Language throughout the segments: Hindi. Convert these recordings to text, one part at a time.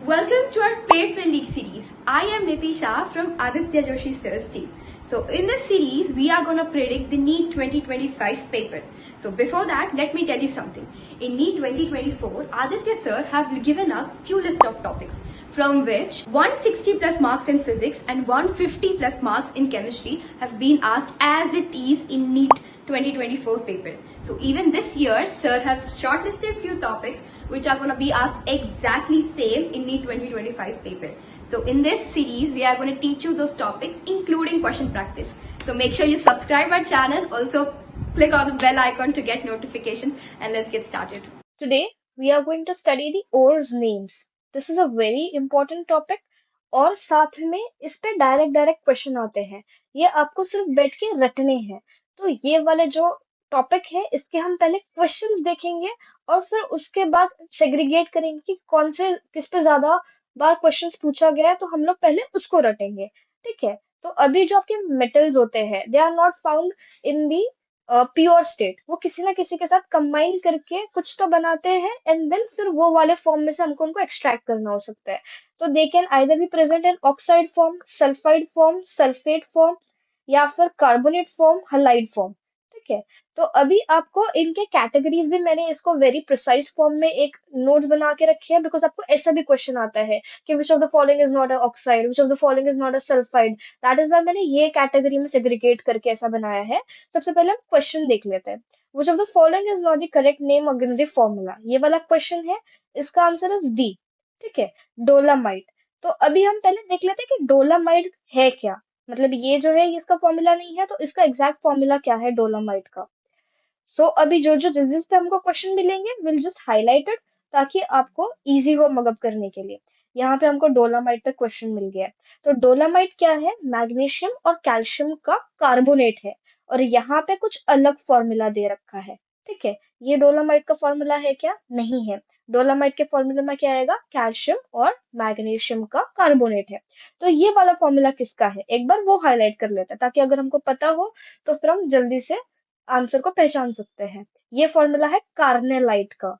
Welcome to our Paid Friendly series. I am Nitisha from Aditya Joshi Sir's team. So in this series, we are going to predict the NEET 2025 paper. So before that, let me tell you something. In NEET 2024, Aditya Sir have given us few list of topics from which 160 plus marks in physics and 150 plus marks in chemistry have been asked as it is in NEET 2024 paper. So even this year, Sir have shortlisted few topics which are going to be asked exactly same in NEET 2025 paper. So in this series, we are going to teach you those topics including question practice. So make sure you subscribe our channel. Also click on the bell icon to get notifications and let's get started. Today, we are going to study the ores names. This is a very important topic और साथ में इस पे डायरेक्ट क्वेश्चन आते हैं। ये आपको सिर्फ बैठ के रटने हैं। तो ये वाले जो टॉपिक है इसके हम पहले क्वेश्चंस देखेंगे और फिर उसके बाद सेग्रीगेट करेंगे कि कौन से किस पे ज्यादा बार क्वेश्चंस पूछा गया है तो हम लोग पहले उसको रटेंगे। ठीक है। तो अभी जो आपके मेटल्स होते हैं they are not found in the pure state, वो किसी ना किसी के साथ कंबाइन करके कुछ तो बनाते हैं एंड देन फिर वो वाले फॉर्म में से हमको उनको एक्सट्रैक्ट करना हो सकता है। तो they can either be present in oxide form, sulphide form, sulphate form या फिर कार्बोनेट फॉर्म, हलाइड फॉर्म। ठीक है। तो अभी आपको इनके कैटेगरीज भी मैंने इसको वेरी प्रिसाइज फॉर्म में एक नोट बना के रखे हैं बिकॉज आपको ऐसा भी क्वेश्चन आता है कि which of the following is not a oxide, which of the following is not a sulphide. That is why मैंने ये कैटेगरी में सेग्रीगेट करके ऐसा बनाया है। सबसे पहले हम क्वेश्चन देख लेते हैं। विच of the following is not the correct name against the formula, ये वाला क्वेश्चन है। इसका आंसर इज डी। ठीक है। डोलामाइट। तो अभी हम पहले देख लेते हैं कि डोलामाइट है क्या। मतलब ये जो है इसका फॉर्मूला नहीं है तो इसका एग्जैक्ट फॉर्मूला क्या है डोलामाइट का। सो अभी जो जो जिस पे हमको क्वेश्चन मिलेंगे विल जस्ट हाईलाइटेड ताकि आपको इजी हो मगअप करने के लिए। यहाँ पे हमको डोलामाइट पे क्वेश्चन मिल गया है। तो डोलामाइट क्या है? मैग्नीशियम और कैल्शियम का कार्बोनेट है और यहाँ पे कुछ अलग फॉर्मूला दे रखा है। ठीक है। ये डोलामाइट का फॉर्मूला है क्या? नहीं है। डोलामाइट के फॉर्मूले में क्या आएगा? कैल्शियम और मैग्नीशियम का कार्बोनेट है। तो ये वाला फॉर्मूला किसका है एक बार वो हाईलाइट कर लेते हैं ताकि अगर हमको पता हो तो फिर हम जल्दी से आंसर को पहचान सकते हैं। ये फॉर्मूला है कार्नेलाइट का।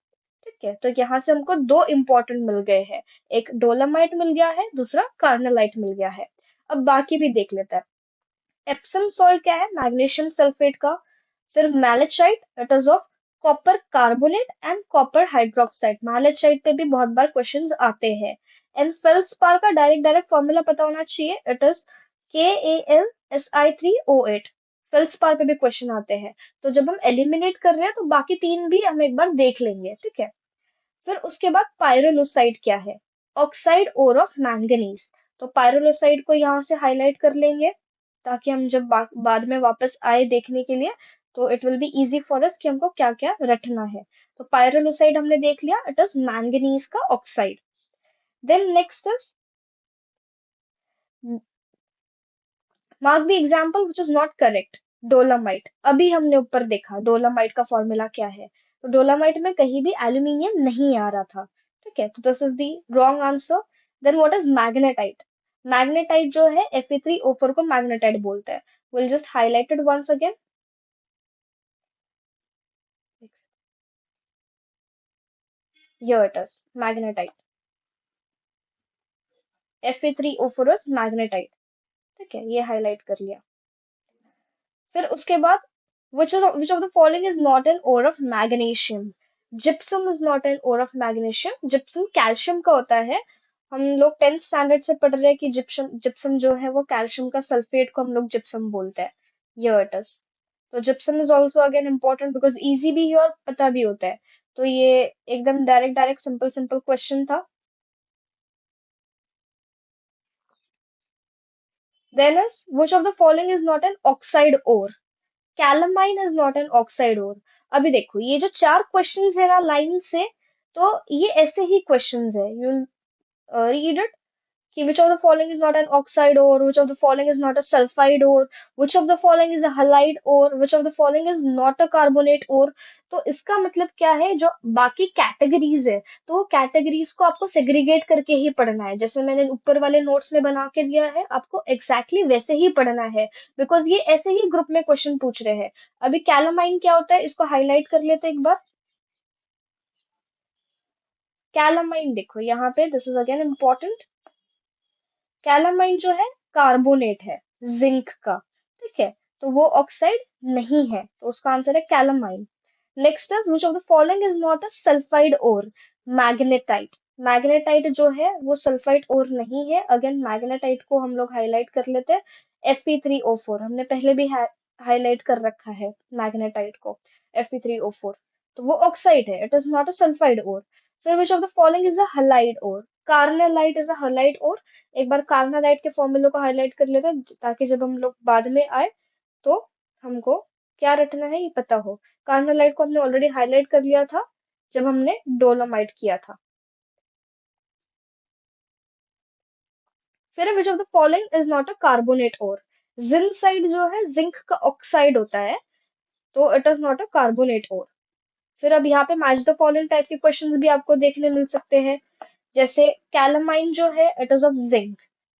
ठीक है। तो यहाँ से हमको दो इंपॉर्टेंट मिल गए हैं, एक डोलामाइट मिल गया है, दूसरा कार्नेलाइट मिल गया है। अब बाकी भी देख लेते हैं। एप्सम सॉल्ट क्या है? मैग्नीशियम सल्फेट का। फिर malachite, it is of copper carbonate and copper hydroxide. Malachite पे भी बहुत बार क्वेश्चंस आते हैं। एंड फेल्सपार का डायरेक्ट फॉर्मूला पता होना चाहिए, इट इज KAlSi3O8। फेल्सपार पे भी क्वेश्चन आते हैं। तो जब हम एलिमिनेट कर रहे हैं तो बाकी तीन भी हम एक बार देख लेंगे। ठीक है। फिर उसके बाद पायरोलुसाइड क्या है? Oxide ore of manganese. तो पायरोलुसाइड को यहाँ से हाईलाइट कर लेंगे ताकि हम जब बाद में वापस आए देखने के लिए तो it will be easy for us कि हमको क्या क्या रटना है। तो पायरोलुसाइड हमने देख लिया, इट इज मैंगनीज का oxide. Then next is mark the example which is not correct. Dolomite. अभी हमने ऊपर देखा डोलामाइट का फॉर्मूला क्या है। तो डोलामाइट में कहीं भी एल्यूमिनियम नहीं आ रहा था। ठीक है। तो this is the wrong answer. Then what is magnetite? Magnetite जो है Fe3O4 को मैग्नेटाइट बोलते हैं। Will just highlighted once again. Here it is magnetite. Fe3O4 is magnetite. ठीक है। ये हाईलाइट कर लिया। फिर उसके बाद which of the following is not an ore of magnesium? Gypsum is not an ore of magnesium. Gypsum calcium का होता है। हम लोग 10th स्टैंडर्ड से पढ़ रहे हैं कि जिप्सम जो है वो कैल्शियम का सल्फेट को हम लोग जिप्सम बोलते हैं। ये इट इज। तो gypsum is also again important because easy भी है और पता भी होता है। तो ये एकदम डायरेक्ट सिंपल सिंपल क्वेश्चन था। Then is which of the following is not an oxide ore? Calamine is not an oxide ore. अभी देखो ये जो चार क्वेश्चंस है ना लाइन से, तो ये ऐसे ही क्वेश्चंस है। यू रीड इट कि which of the following is not an oxide ore, which of the following is not a sulfide ore, which of the following is a halide ore, which of the following is not a carbonate ore। तो इसका मतलब क्या है? जो बाकी कैटेगरीज है तो वो कैटेगरीज को आपको सेग्रीगेट करके ही पढ़ना है। जैसे मैंने ऊपर वाले नोट्स में बना के दिया है आपको एग्जैक्टली वैसे ही पढ़ना है बिकॉज ये ऐसे ही ग्रुप में क्वेश्चन पूछ रहे हैं। अभी कैलामाइन क्या होता है इसको हाईलाइट कर लेते हैं एक बार। कैलामाइन देखो यहाँ पे, this is again important. Calamine जो है कार्बोनेट है जिंक का, ठीक है, तो वो ऑक्साइड नहीं है, तो उसका आंसर है calamine. Next is which of the following is not a sulphide ore? Magnetite. Magnetite जो है वो सल्फाइड ओर नहीं है। अगेन मैग्नेटाइट को हम लोग हाईलाइट कर लेते हैं, Fe3O4 हमने पहले भी हाईलाइट कर रखा है मैग्नेटाइट को, Fe3O4, तो वो ऑक्साइड है, it is not a sulphide ore. फिर which of the following is a halide ore? Carnallite is a halide ore. एक बार कार्नालाइट के फॉर्मूले को हाईलाइट कर लेते हैं ताकि जब हम लोग बाद में आए तो हमको क्या रटना है ये पता हो। कार्नालाइट को हमने ऑलरेडी हाईलाइट कर लिया था जब हमने डोलोमाइट किया था। फिर which of the following is not a carbonate ore? Zincite जो है जिंक का ऑक्साइड होता है, तो it is not a carbonate ore. फिर अब यहाँ पे मैच द फॉलोइंग टाइप के क्वेश्चंस भी आपको देखने मिल सकते हैं, जैसे कैलामाइन जो है इट इज ऑफ जिंक,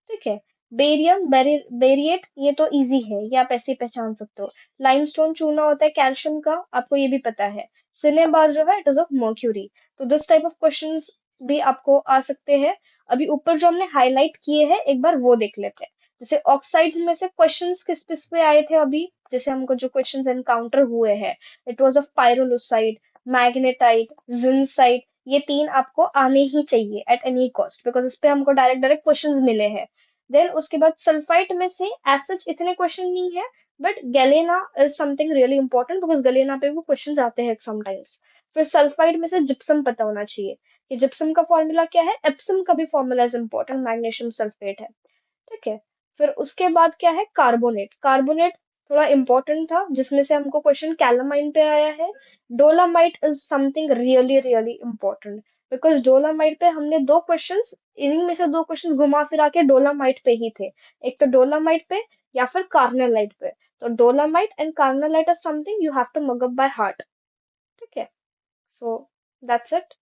ठीक है। बेरियम बेरिएट ये तो इजी है, ये आप ऐसे ही पहचान सकते हो। लाइमस्टोन चूना होता है कैल्शियम का, आपको ये भी पता है। सिनेबार जो है इट इज ऑफ मर्क्यूरी। तो दिस टाइप ऑफ क्वेश्चंस भी आपको आ सकते हैं। अभी ऊपर जो हमने हाईलाइट किए हैं एक बार वो देख लेते हैं। जैसे ऑक्साइड्स में से क्वेश्चंस किस किस पे आए थे अभी, जैसे हमको जो क्वेश्चंस एनकाउंटर हुए हैं, इट वाज ऑफ पायरोलुसाइड, मैग्नेटाइट, जिंसाइट, ये तीन आपको आने ही चाहिए एट एनी कॉस्ट, बिकॉज इस पे हमको डायरेक्ट डायरेक्ट क्वेश्चंस मिले हैं। देन उसके बाद सल्फाइट में से एज सच इतने क्वेश्चन नहीं है, but galena is something really important because galena पे भी क्वेश्चंस आते हैं समटाइम्स। फिर सल्फाइड में से जिप्सम पता होना चाहिए कि जिप्सम का फॉर्मूला क्या है, एप्सम का भी formula is important, magnesium sulphate है, ठीक है। फिर उसके बाद क्या है, कार्बोनेट। कार्बोनेट थोड़ा इंपॉर्टेंट था जिसमें से हमको क्वेश्चन कैलामाइन पे आया है। Dolomite is something really really important because dolomite पे हमने दो क्वेश्चंस, इन्हीं में से दो क्वेश्चंस घुमा फिरा के डोलामाइट पे ही थे, एक तो डोलामाइट पे या फिर कार्नेलाइट पे। तो dolomite and carnallite is something you have to mug up by heart, ठीक है। So that's it.